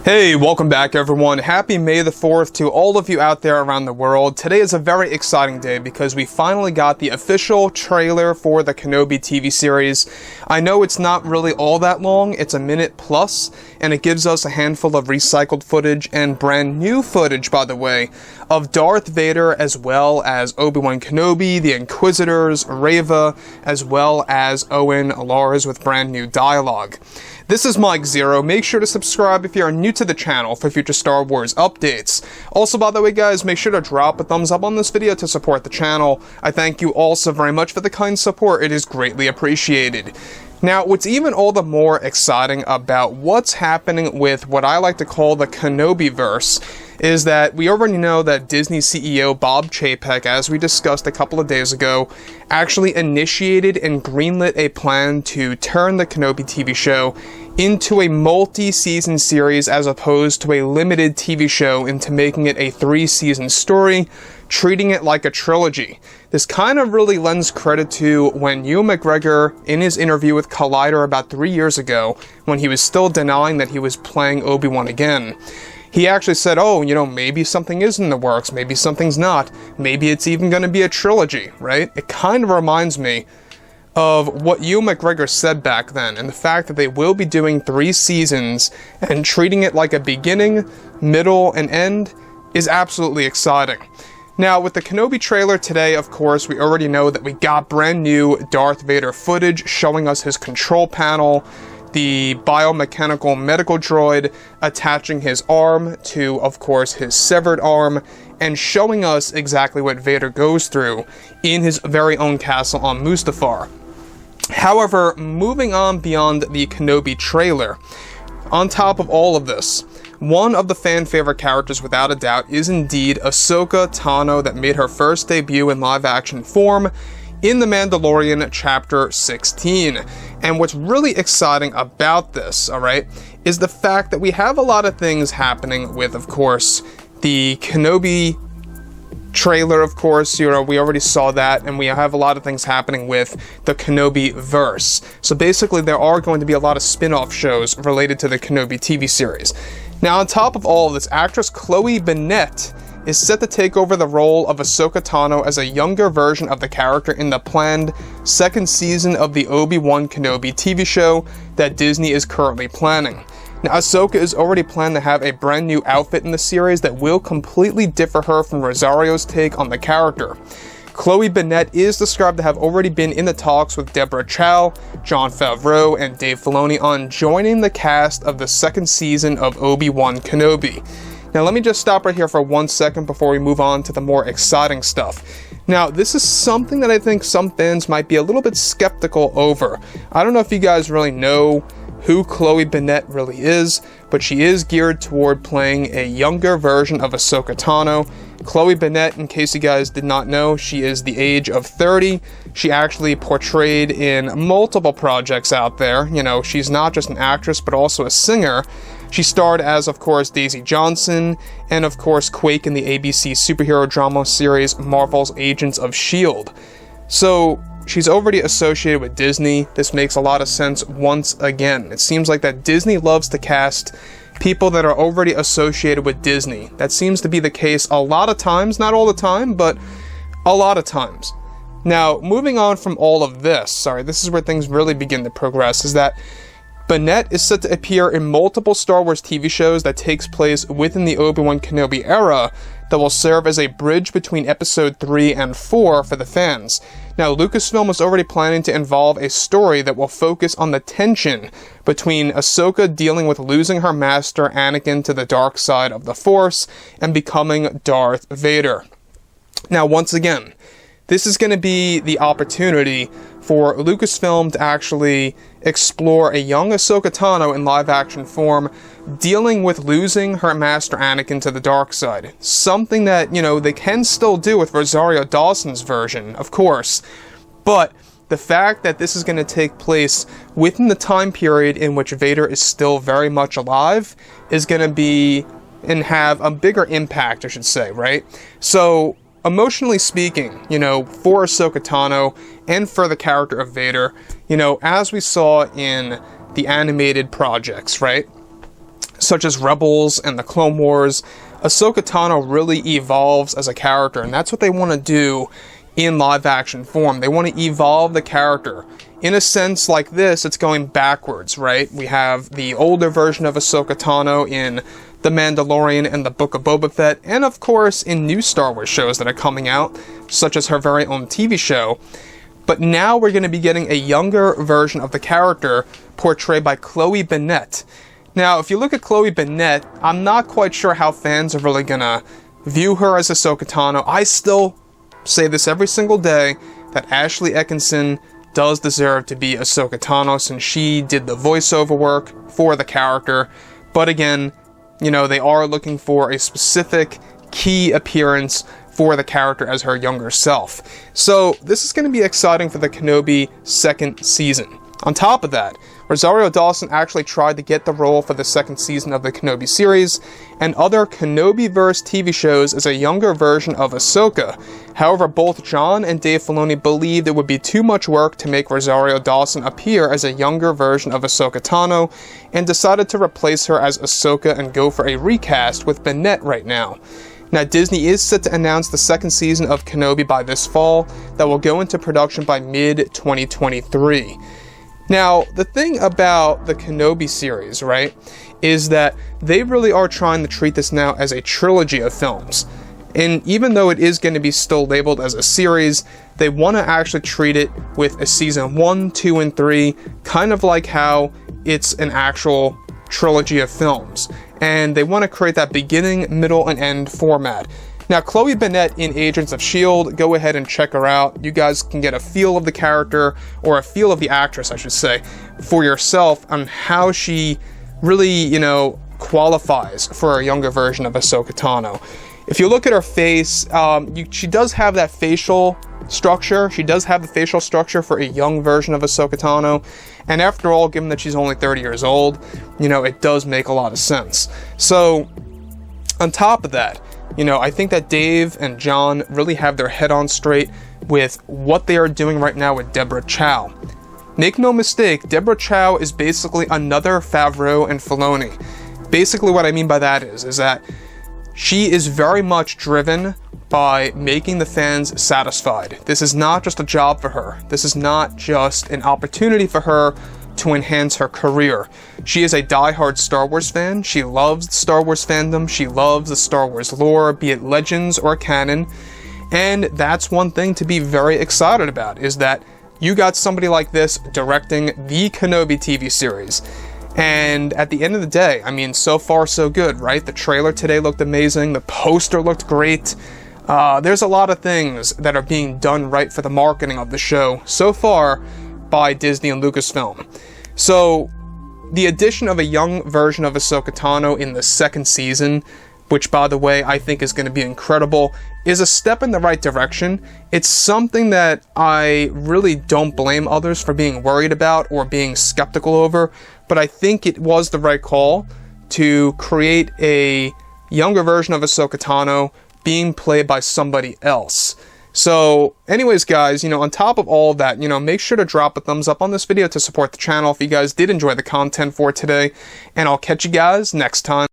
Hey, welcome back everyone. Happy May the 4th to all of you out there around the world. Today is a very exciting day because we finally got the official trailer for the Kenobi TV series. I know it's not really all that long, it's a minute plus, and it gives us a handful of recycled footage and brand new footage, by the way, of Darth Vader as well as Obi-Wan Kenobi, the Inquisitors, Reva, as well as Owen Lars with brand new dialogue. This is Mike Zero. Make sure to subscribe if you are new to the channel for future Star Wars updates. Also, by the way guys, make sure to drop a thumbs up on this video to support the channel. I thank you all so very much for the kind support. It is greatly appreciated. Now, what's even all the more exciting about what's happening with what I like to call the Kenobi-verse is that we already know that Disney CEO Bob Chapek, as we discussed a couple of days ago, actually initiated and greenlit a plan to turn the Kenobi TV show into a multi-season series as opposed to a limited TV show, into making it a 3-season story, treating it like a trilogy. This kind of really lends credit to when Ewan McGregor, in his interview with Collider about 3 years ago, when he was still denying that he was playing Obi-Wan again, he actually said, oh, you know, maybe something is in the works, maybe something's not, maybe it's even going to be a trilogy, right? It kind of reminds me of what Ewan McGregor said back then, and the fact that they will be doing 3 seasons and treating it like a beginning, middle, and end is absolutely exciting. Now, with the Kenobi trailer today, of course, we already know that we got brand new Darth Vader footage showing us his control panel, the biomechanical medical droid attaching his arm to, of course, his severed arm, and showing us exactly what Vader goes through in his very own castle on Mustafar. However, moving on beyond the Kenobi trailer, on top of all of this, one of the fan favorite characters without a doubt is indeed Ahsoka Tano, that made her first debut in live action form in The Mandalorian Chapter 16. And what's really exciting about this, alright, is the fact that we have a lot of things happening with, of course, the Kenobi trailer, of course, you know, we already saw that, and we have a lot of things happening with the Kenobi verse. So basically, there are going to be a lot of spin-off shows related to the Kenobi TV series. Now, on top of all of this, actress Chloe Bennet is set to take over the role of Ahsoka Tano as a younger version of the character in the planned 2nd season of the Obi-Wan Kenobi TV show that Disney is currently planning. Now, Ahsoka is already planned to have a brand new outfit in the series that will completely differ her from Rosario's take on the character. Chloe Bennet is described to have already been in the talks with Deborah, Chow, Jon Favreau, and Dave Filoni on joining the cast of the 2nd season of Obi-Wan Kenobi. Now, let me just stop right here for 1 second before we move on to the more exciting stuff. Now, this is something that I think some fans might be a little bit skeptical over. I don't know if you guys really know who Chloe Bennet really is, but she is geared toward playing a younger version of Ahsoka Tano. Chloe Bennet, in case you guys did not know, she is the age of 30. She actually portrayed in multiple projects out there. You know, she's not just an actress, but also a singer. She starred as, of course, Daisy Johnson, and of course Quake in the ABC superhero drama series Marvel's Agents of S.H.I.E.L.D. So, she's already associated with Disney. This makes a lot of sense once again. It seems like that Disney loves to cast people that are already associated with Disney. That seems to be the case a lot of times, not all the time, but a lot of times. Now, moving on from all of this, this is where things really begin to progress, is that Bennet is set to appear in multiple Star Wars TV shows that takes place within the Obi-Wan Kenobi era that will serve as a bridge between Episode 3 and 4 for the fans. Now, Lucasfilm was already planning to involve a story that will focus on the tension between Ahsoka dealing with losing her master Anakin to the dark side of the Force and becoming Darth Vader. Now, once again, this is going to be the opportunity for Lucasfilm to actually explore a young Ahsoka Tano in live-action form, dealing with losing her master Anakin to the dark side. Something that, you know, they can still do with Rosario Dawson's version, of course, but the fact that this is going to take place within the time period in which Vader is still very much alive is going to be, and have a bigger impact, I should say, right? So, emotionally speaking, you know, for Ahsoka Tano and for the character of Vader, you know, as we saw in the animated projects, right? such as Rebels and the Clone Wars, Ahsoka Tano really evolves as a character, and that's what they want to do in live-action form. They want to evolve the character. In a sense like this, it's going backwards, right? We have the older version of Ahsoka Tano in The Mandalorian and the Book of Boba Fett, and of course in new Star Wars shows that are coming out, such as her very own TV show. But now we're going to be getting a younger version of the character portrayed by Chloe Bennet. Now, if you look at Chloe Bennet, I'm not quite sure how fans are really going to view her as Ahsoka Tano. I still say this every single day, that Ashley Ekinson does deserve to be Ahsoka Tano since she did the voiceover work for the character. But again, you know, they are looking for a specific key appearance for the character as her younger self. So this is going to be exciting for the Kenobi second season. On top of that, Rosario Dawson actually tried to get the role for the second season of the Kenobi series, and other Kenobi-verse TV shows as a younger version of Ahsoka. However, both Jon and Dave Filoni believed it would be too much work to make Rosario Dawson appear as a younger version of Ahsoka Tano, and decided to replace her as Ahsoka and go for a recast with Bennet right now. Now, Disney is set to announce the second season of Kenobi by this fall, that will go into production by mid-2023. Now, the thing about the Kenobi series, right, is that they really are trying to treat this now as a trilogy of films. And even though it is going to be still labeled as a series, they want to actually treat it with a season 1, 2, and 3, kind of like how it's an actual trilogy of films. And they want to create that beginning, middle, and end format. Now, Chloe Bennet in Agents of S.H.I.E.L.D., go ahead and check her out. You guys can get a feel of the character, or a feel of the actress, I should say, for yourself on how she really, you know, qualifies for a younger version of Ahsoka Tano. If you look at her face, she does have that facial structure. She does have the facial structure for a young version of Ahsoka Tano. And after all, given that she's only 30 years old, you know, it does make a lot of sense. So, on top of that, you know, I think that Dave and Jon really have their head on straight with what they are doing right now with Deborah Chow. Make no mistake, Deborah Chow is basically another Favreau and Filoni. Basically what I mean by that is that she is very much driven by making the fans satisfied. This is not just a job for her. This is not just an opportunity for her to enhance her career. She is a diehard Star Wars fan. She loves the Star Wars fandom. She loves the Star Wars lore, be it legends or canon. And that's one thing to be very excited about, is that you got somebody like this directing the Kenobi TV series. And at the end of the day, I mean, so far so good, right? The trailer today looked amazing. The poster looked great. There's a lot of things that are being done right for the marketing of the show so far by Disney and Lucasfilm. So, the addition of a young version of Ahsoka Tano in the second season, which by the way I think is going to be incredible, is a step in the right direction. It's something that I really don't blame others for being worried about or being skeptical over, but I think it was the right call to create a younger version of Ahsoka Tano being played by somebody else. So, anyways guys, you know, on top of all of that, you know, make sure to drop a thumbs up on this video to support the channel if you guys did enjoy the content for today, and I'll catch you guys next time.